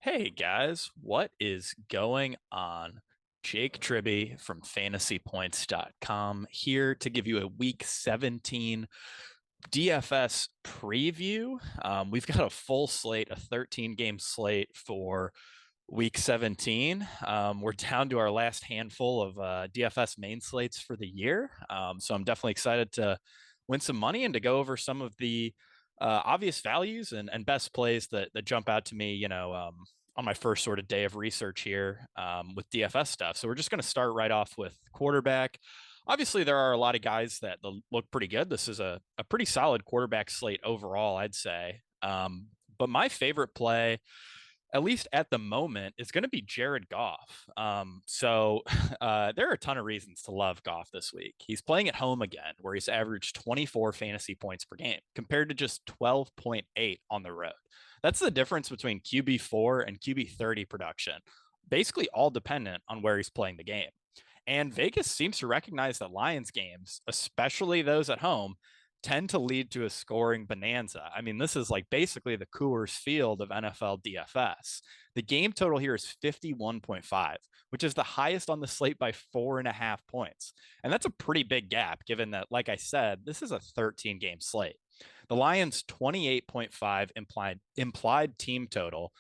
Hey guys, what is going on? Jake Tribbey from fantasypoints.com here to give you a week 17 DFS preview. We've got a full slate, a 13 game slate for week 17. We're down to our last handful of DFS main slates for the year. So I'm definitely excited to win some money and to go over some of the obvious values and best plays that jump out to me, on my first sort of day of research here with DFS stuff. So we're just going to start right off with quarterback. Obviously, there are a lot of guys that look pretty good. This is a pretty solid quarterback slate overall, I'd say. But my favorite play, at least at the moment, is going to be Jared Goff. There are a ton of reasons to love Goff this week. He's playing at home again, where he's averaged 24 fantasy points per game compared to just 12.8 on the road. That's the difference between QB4 and QB30 production, basically all dependent on where he's playing the game. And Vegas seems to recognize that Lions games, especially those at home, tend to lead to a scoring bonanza. I mean, this is like basically the Coors Field of NFL DFS. The game total here is 51.5, which is the highest on the slate by 4.5 points. And that's a pretty big gap, given that, like I said, this is a 13 game slate. The Lions' 28.5 implied team total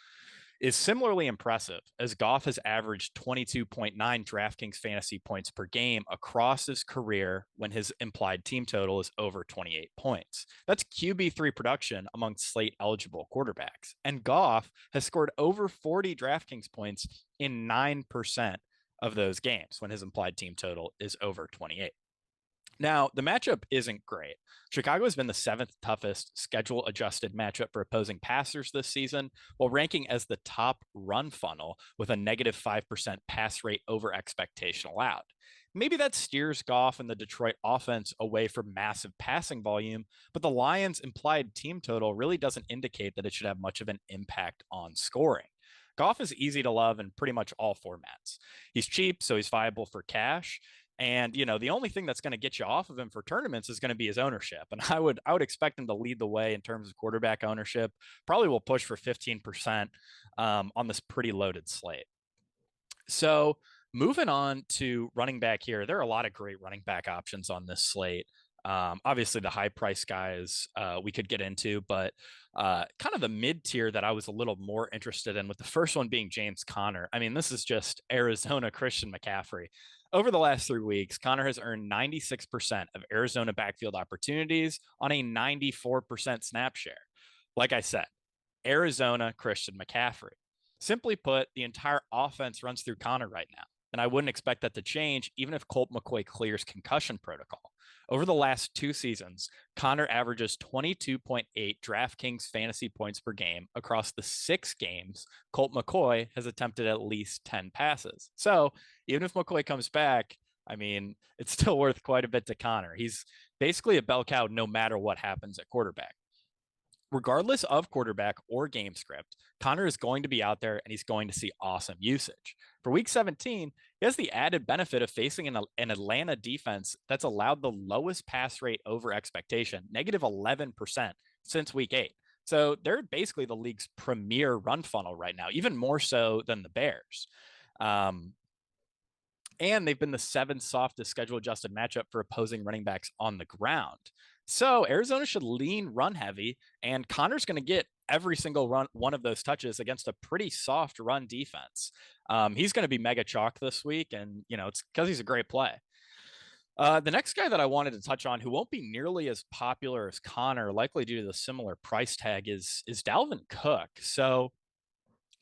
is similarly impressive, as Goff has averaged 22.9 DraftKings fantasy points per game across his career when his implied team total is over 28 points. That's QB3 production among slate eligible quarterbacks. And Goff has scored over 40 DraftKings points in 9% of those games when his implied team total is over 28. Now, the matchup isn't great. Chicago has been the seventh toughest schedule adjusted matchup for opposing passers this season, while ranking as the top run funnel with a negative 5% pass rate over expectation allowed. Maybe that steers Goff and the Detroit offense away from massive passing volume, but the Lions' implied team total really doesn't indicate that it should have much of an impact on scoring. Goff is easy to love in pretty much all formats. He's cheap, so he's viable for cash. And the only thing that's going to get you off of him for tournaments is going to be his ownership. And I would expect him to lead the way in terms of quarterback ownership. Probably will push for 15% on this pretty loaded slate. So moving on to running back here, there are a lot of great running back options on this slate. Obviously, the high price guys we could get into, but kind of the mid tier that I was a little more interested in, with the first one being James Conner. I mean, this is just Arizona Christian McCaffrey. Over the last 3 weeks, Conner has earned 96% of Arizona backfield opportunities on a 94% snap share. Like I said, Arizona Christian McCaffrey. Simply put, the entire offense runs through Conner right now. And I wouldn't expect that to change even if Colt McCoy clears concussion protocol. Over the last 2 seasons, Conner averages 22.8 DraftKings fantasy points per game across the 6 games Colt McCoy has attempted at least 10 passes. So even if McCoy comes back, I mean, it's still worth quite a bit to Conner. He's basically a bell cow no matter what happens at quarterback. Regardless of quarterback or game script, Conner is going to be out there and he's going to see awesome usage. For week 17, he has the added benefit of facing an Atlanta defense that's allowed the lowest pass rate over expectation, negative 11% since week 8. So they're basically the league's premier run funnel right now, even more so than the Bears. And they've been the seventh softest schedule adjusted matchup for opposing running backs on the ground. So Arizona should lean run heavy, and Conner's going to get every single one of those touches against a pretty soft run defense. He's going to be mega chalk this week, and it's because he's a great play. The next guy that I wanted to touch on, who won't be nearly as popular as Conner, likely due to the similar price tag, is Dalvin Cook. So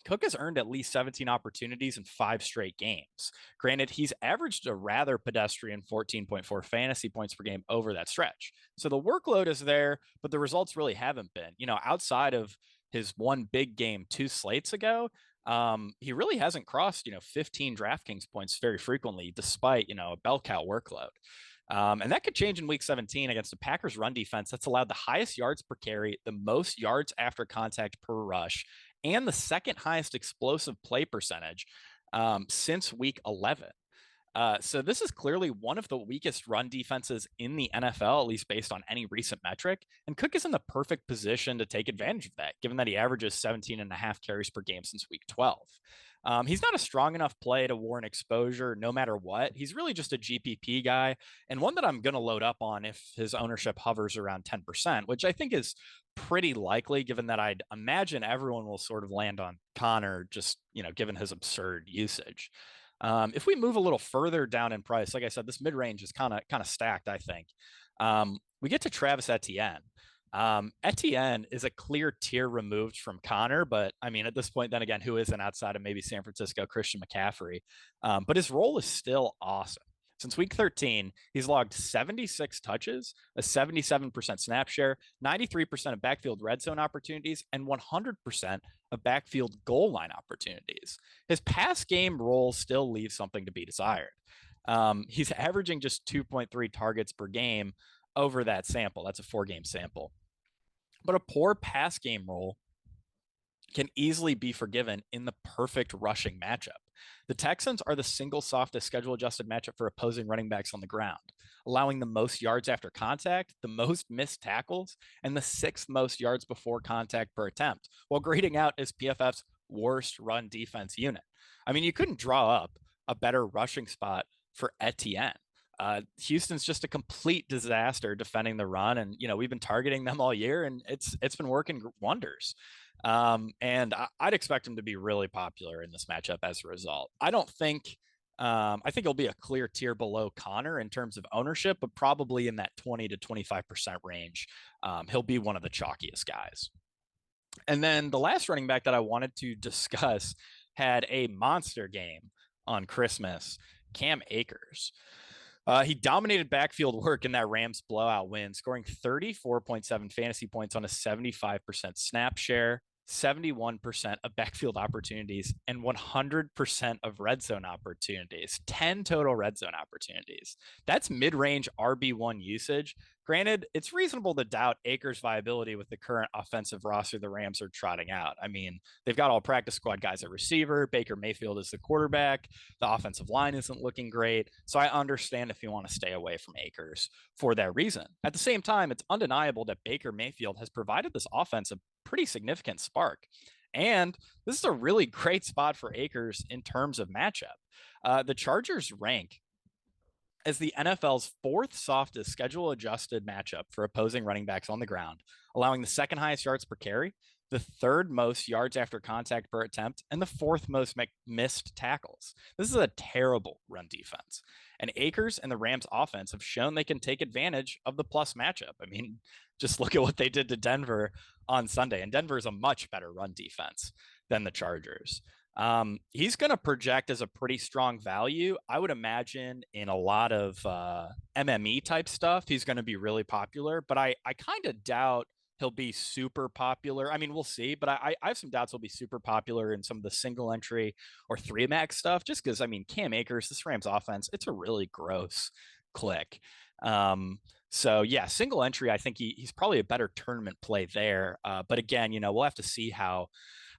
Cook has earned at least 17 opportunities in 5 straight games. Granted, he's averaged a rather pedestrian 14.4 fantasy points per game over that stretch. So the workload is there, but the results really haven't been. Outside of his one big game 2 slates ago, he really hasn't crossed, 15 DraftKings points very frequently, despite, a bell cow workload. And that could change in week 17 against the Packers run defense that's allowed the highest yards per carry, the most yards after contact per rush, and the second highest explosive play percentage since week 11. So this is clearly one of the weakest run defenses in the NFL, at least based on any recent metric. And Cook is in the perfect position to take advantage of that, given that he averages 17 and a half carries per game since week 12. He's not a strong enough play to warrant exposure no matter what. He's really just a GPP guy, and one that I'm going to load up on if his ownership hovers around 10%, which I think is pretty likely, given that I'd imagine everyone will sort of land on Connor, just, given his absurd usage. If we move a little further down in price, like I said, this mid-range is kind of stacked, I think. We get to Travis Etienne. Etienne is a clear tier removed from Connor, but I mean, at this point, then again, who isn't outside of maybe San Francisco, Christian McCaffrey? But his role is still awesome. Since week 13, he's logged 76 touches, a 77% snap share, 93% of backfield red zone opportunities, and 100% of backfield goal line opportunities. His pass game role still leaves something to be desired. He's averaging just 2.3 targets per game over that sample. That's a 4-game sample. But a poor pass game role can easily be forgiven in the perfect rushing matchup. The Texans are the single softest schedule adjusted matchup for opposing running backs on the ground, allowing the most yards after contact, the most missed tackles, and the 6th most yards before contact per attempt, while grading out as PFF's worst run defense unit. I mean, you couldn't draw up a better rushing spot for Etienne. Houston's just a complete disaster defending the run, and we've been targeting them all year, and it's been working wonders. And I'd expect him to be really popular in this matchup as a result. I think he'll be a clear tier below Connor in terms of ownership, but probably in that 20 to 25% range. He'll be one of the chalkiest guys. And then the last running back that I wanted to discuss had a monster game on Christmas, Cam Akers. He dominated backfield work in that Rams blowout win, scoring 34.7 fantasy points on a 75% snap share, 71% of backfield opportunities, and 100% of red zone opportunities. 10 total red zone opportunities. That's mid-range RB1 usage. Granted, it's reasonable to doubt Akers' viability with the current offensive roster the Rams are trotting out. I mean, they've got all practice squad guys at receiver. Baker Mayfield is the quarterback. The offensive line isn't looking great. So I understand if you want to stay away from Akers for that reason. At the same time, it's undeniable that Baker Mayfield has provided this offense a pretty significant spark. And this is a really great spot for Akers in terms of matchup. The Chargers rank as the NFL's 4th softest schedule adjusted matchup for opposing running backs on the ground, allowing the 2nd highest yards per carry, the 3rd most yards after contact per attempt, and the 4th most missed tackles. This is a terrible run defense. And Akers and the Rams offense have shown they can take advantage of the plus matchup. I mean, just look at what they did to Denver on Sunday. And Denver is a much better run defense than the Chargers. He's going to project as a pretty strong value. I would imagine in a lot of MME type stuff, he's going to be really popular, but I kind of doubt he'll be super popular. I mean, we'll see, but I have some doubts he'll be super popular in some of the single entry or 3-max stuff, just because, I mean, Cam Akers, this Rams offense, it's a really gross click. So yeah, single entry, I think he's probably a better tournament play there. But again, we'll have to see how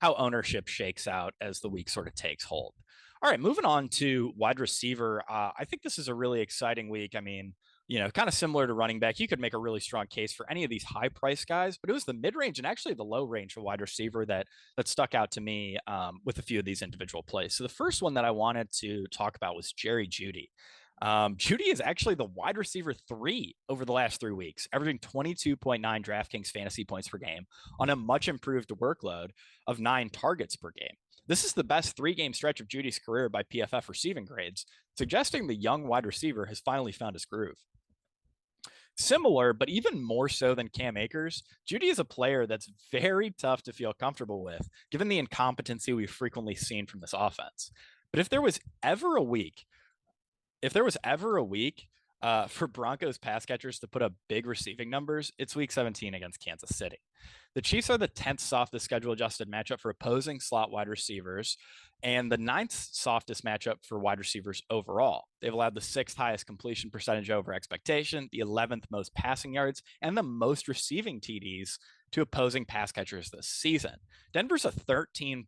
ownership shakes out as the week sort of takes hold. All right, moving on to wide receiver. I think this is a really exciting week. I mean, kind of similar to running back, you could make a really strong case for any of these high price guys, but it was the mid-range and actually the low range of wide receiver that stuck out to me with a few of these individual plays. So the first one that I wanted to talk about was Jerry Jeudy. Jeudy is actually the wide receiver 3 over the last 3 weeks, averaging 22.9 DraftKings fantasy points per game on a much improved workload of 9 targets per game. This is the best 3-game stretch of Jeudy's career by PFF receiving grades, suggesting the young wide receiver has finally found his groove. Similar, but even more so than Cam Akers, Jeudy is a player that's very tough to feel comfortable with, given the incompetency we've frequently seen from this offense. But if there was ever a week for Broncos pass catchers to put up big receiving numbers, it's week 17 against Kansas City. The Chiefs are the 10th softest schedule adjusted matchup for opposing slot wide receivers and the 9th softest matchup for wide receivers overall. They've allowed the 6th highest completion percentage over expectation, the 11th most passing yards, and the most receiving TDs to opposing pass catchers this season. Denver's a 13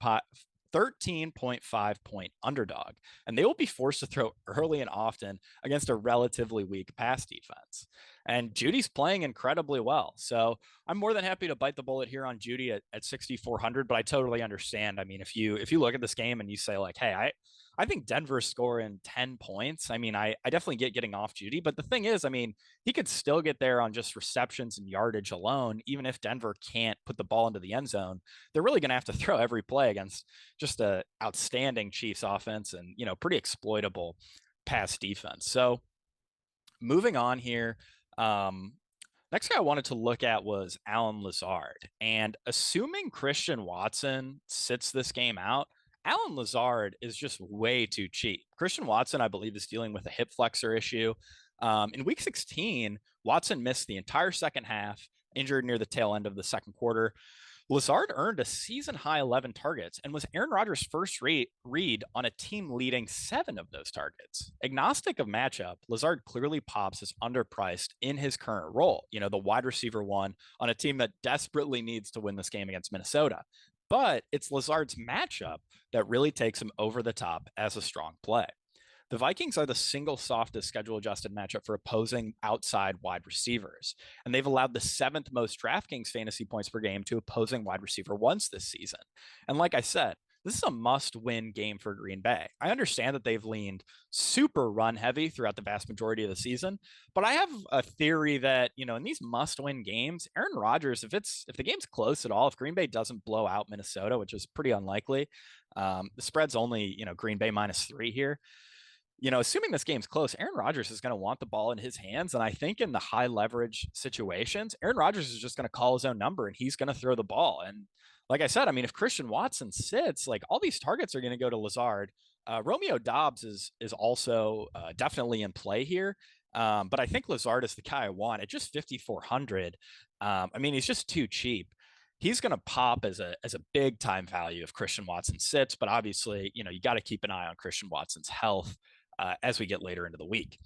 13.5 point underdog, and they will be forced to throw early and often against a relatively weak pass defense. And Judy's playing incredibly well. So I'm more than happy to bite the bullet here on Judy at 6,400, but I totally understand. I mean, if you look at this game and you say like, hey, I think Denver's scoring 10 points. I mean, I definitely get getting off Judy, but the thing is, I mean, he could still get there on just receptions and yardage alone, even if Denver can't put the ball into the end zone. They're really going to have to throw every play against just a outstanding Chiefs offense and, pretty exploitable pass defense. So moving on here, next guy I wanted to look at was Allen Lazard. And assuming Christian Watson sits this game out, Allen Lazard is just way too cheap. Christian Watson, I believe, is dealing with a hip flexor issue. In week 16, Watson missed the entire second half, injured near the tail end of the second quarter. Lazard earned a season high 11 targets and was Aaron Rodgers' first read on a team leading 7 of those targets. Agnostic of matchup, Lazard clearly pops as underpriced in his current role, the wide receiver one on a team that desperately needs to win this game against Minnesota. But it's Lazard's matchup that really takes him over the top as a strong play. The Vikings are the single softest schedule adjusted matchup for opposing outside wide receivers, and they've allowed the 7th most DraftKings fantasy points per game to opposing wide receiver ones this season. And like I said, this is a must-win game for Green Bay. I understand that they've leaned super run-heavy throughout the vast majority of the season, but I have a theory that, in these must-win games, Aaron Rodgers, if the game's close at all, if Green Bay doesn't blow out Minnesota, which is pretty unlikely, the spread's only, Green Bay -3 here. Assuming this game's close, Aaron Rodgers is going to want the ball in his hands. And I think in the high leverage situations, Aaron Rodgers is just going to call his own number and he's going to throw the ball. And like I said, I mean, if Christian Watson sits, like all these targets are going to go to Lazard. Romeo Doubs is also definitely in play here. But I think Lazard is the guy I want at just 5,400. I mean, he's just too cheap. He's going to pop as a big time value if Christian Watson sits. But obviously, you got to keep an eye on Christian Watson's health as we get later into the week.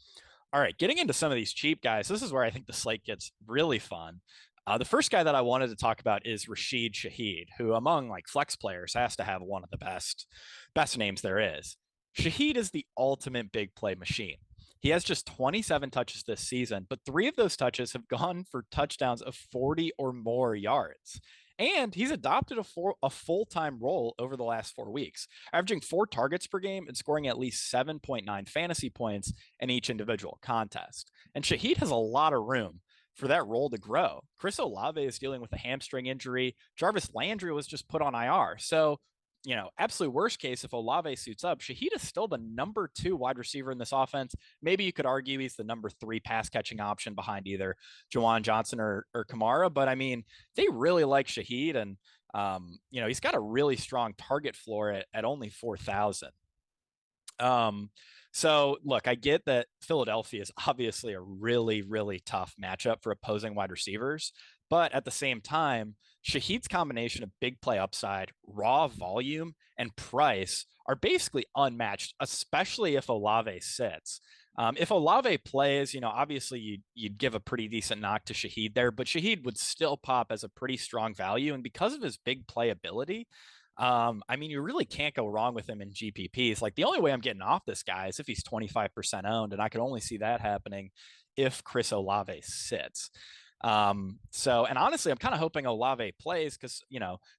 All right, getting into some of these cheap guys, this is where I think the slate gets really fun. The first guy that I wanted to talk about is Rashid Shaheed, who among like flex players has to have one of the best names there is. Shaheed is the ultimate big play machine. He has just 27 touches this season, but 3 of those touches have gone for touchdowns of 40 or more yards. And he's adopted a full-time role over the last 4 weeks, averaging 4 targets per game and scoring at least 7.9 fantasy points in each individual contest. And Shaheed has a lot of room for that role to grow. Chris Olave is dealing with a hamstring injury. Jarvis Landry was just put on IR. So, absolute worst case, if Olave suits up, Shaheed is still the number 2 wide receiver in this offense. Maybe you could argue he's the number 3 pass catching option behind either Juwan Johnson or Kamara. But I mean, they really like Shaheed, and he's got a really strong target floor at only 4,000. So look, I get that Philadelphia is obviously a really, really tough matchup for opposing wide receivers, but at the same time, Shaheed's combination of big play upside, raw volume, and price are basically unmatched, especially if Olave sits. If Olave plays, obviously you'd give a pretty decent knock to Shaheed there, but Shaheed would still pop as a pretty strong value. And because of his big play ability, I mean, you really can't go wrong with him in GPPs. Like the only way I'm getting off this guy is if he's 25% owned, and I can only see that happening if Chris Olave sits. And honestly, I'm kind of hoping Olave plays because,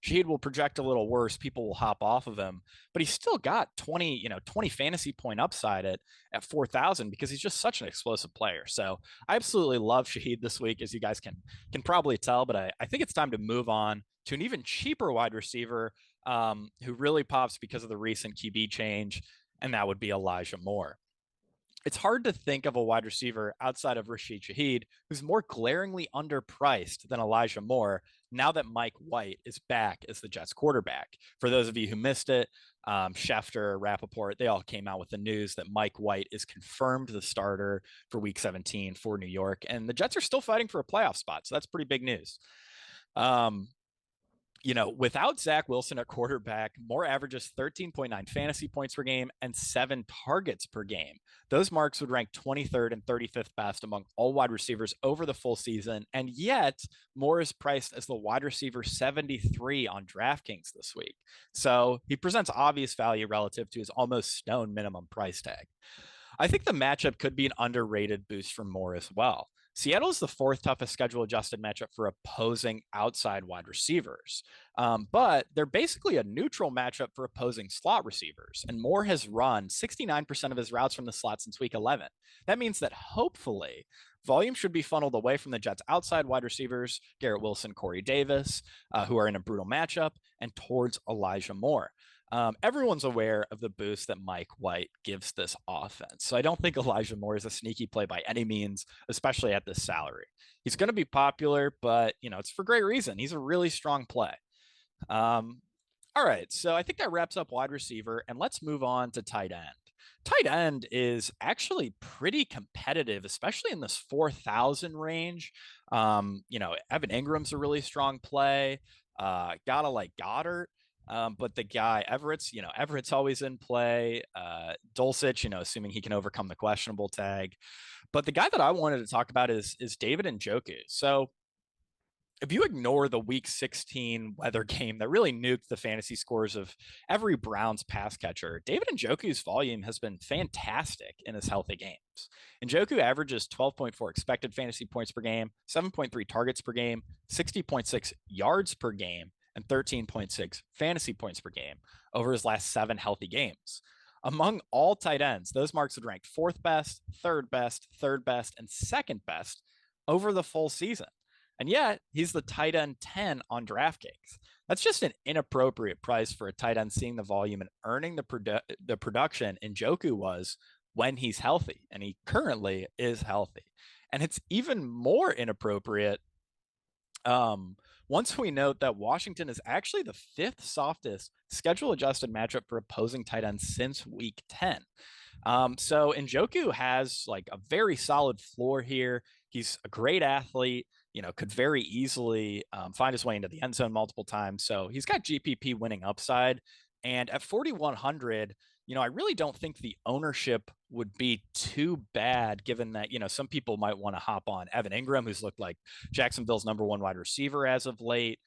Shaheed will project a little worse. People will hop off of him, but he's still got 20 fantasy point upside at 4,000 because he's just such an explosive player. So I absolutely love Shaheed this week, as you guys can probably tell, but I think it's time to move on to an even cheaper wide receiver who really pops because of the recent QB change, and that would be Elijah Moore. It's hard to think of a wide receiver outside of Rashid Shaheed who's more glaringly underpriced than Elijah Moore now that Mike White is back as the Jets quarterback. For those of you who missed it, Schefter, Rappaport, they all came out with the news that Mike White is confirmed the starter for Week 17 for New York, and the Jets are still fighting for a playoff spot, so that's pretty big news. Without Zach Wilson at quarterback, Moore averages 13.9 fantasy points per game and 7 targets per game. Those marks would rank 23rd and 35th best among all wide receivers over the full season. And yet, Moore is priced as the wide receiver 73 on DraftKings this week. So he presents obvious value relative to his almost stone minimum price tag. I think the matchup could be an underrated boost for Moore as well. Seattle is the fourth toughest schedule adjusted matchup for opposing outside wide receivers. But they're basically a neutral matchup for opposing slot receivers. And Moore has run 69% of his routes from the slot since week 11. That means that hopefully volume should be funneled away from the Jets' outside wide receivers, Garrett Wilson, Corey Davis, who are in a brutal matchup, and towards Elijah Moore. Everyone's aware of the boost that Mike White gives this offense. So I don't think Elijah Moore is a sneaky play by any means, especially at this salary. He's going to be popular, but it's for great reason. He's a really strong play. All right, so I think that wraps up wide receiver, and let's move on to tight end. Tight end is actually pretty competitive, especially in this 4,000 range. Evan Ingram's a really strong play. Gotta like Goddard. But the guy Everett's always in play. Dulcich, assuming he can overcome the questionable tag. But the guy that I wanted to talk about is David Njoku. So if you ignore the week 16 weather game that really nuked the fantasy scores of every Browns pass catcher, David Njoku's volume has been fantastic in his healthy games. Njoku averages 12.4 expected fantasy points per game, 7.3 targets per game, 60.6 yards per game, and 13.6 fantasy points per game over his last 7 healthy games. Among all tight ends, those marks would rank 4th best, 3rd best, 3rd best, and 2nd best over the full season. And yet, he's the tight end 10 on DraftKings. That's just an inappropriate price for a tight end seeing the volume and earning the production Njoku was when he's healthy, and he currently is healthy. And it's even more inappropriate once we note that Washington is actually the 5th softest schedule-adjusted matchup for opposing tight ends since week 10. So Njoku has like a very solid floor here. He's a great athlete, could very easily find his way into the end zone multiple times. So he's got GPP winning upside. And at 4,100, I really don't think the ownership would be too bad, given that, some people might want to hop on Evan Ingram, who's looked like Jacksonville's #1 wide receiver as of late.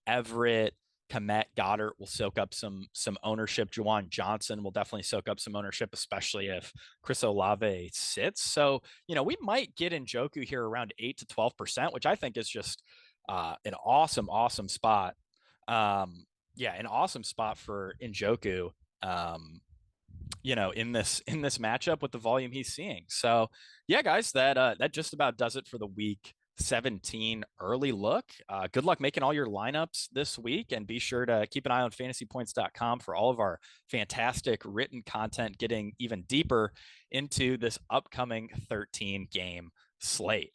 Everett, Komet, Goddard will soak up some ownership. Juwan Johnson will definitely soak up some ownership, especially if Chris Olave sits. So, we might get Njoku here around 8 to 12%, which I think is just an awesome spot. An awesome spot for Njoku. In this matchup with the volume he's seeing. So yeah, guys, that just about does it for the week 17 early look. Good luck making all your lineups this week, and be sure to keep an eye on fantasypoints.com for all of our fantastic written content, getting even deeper into this upcoming 13 game slate.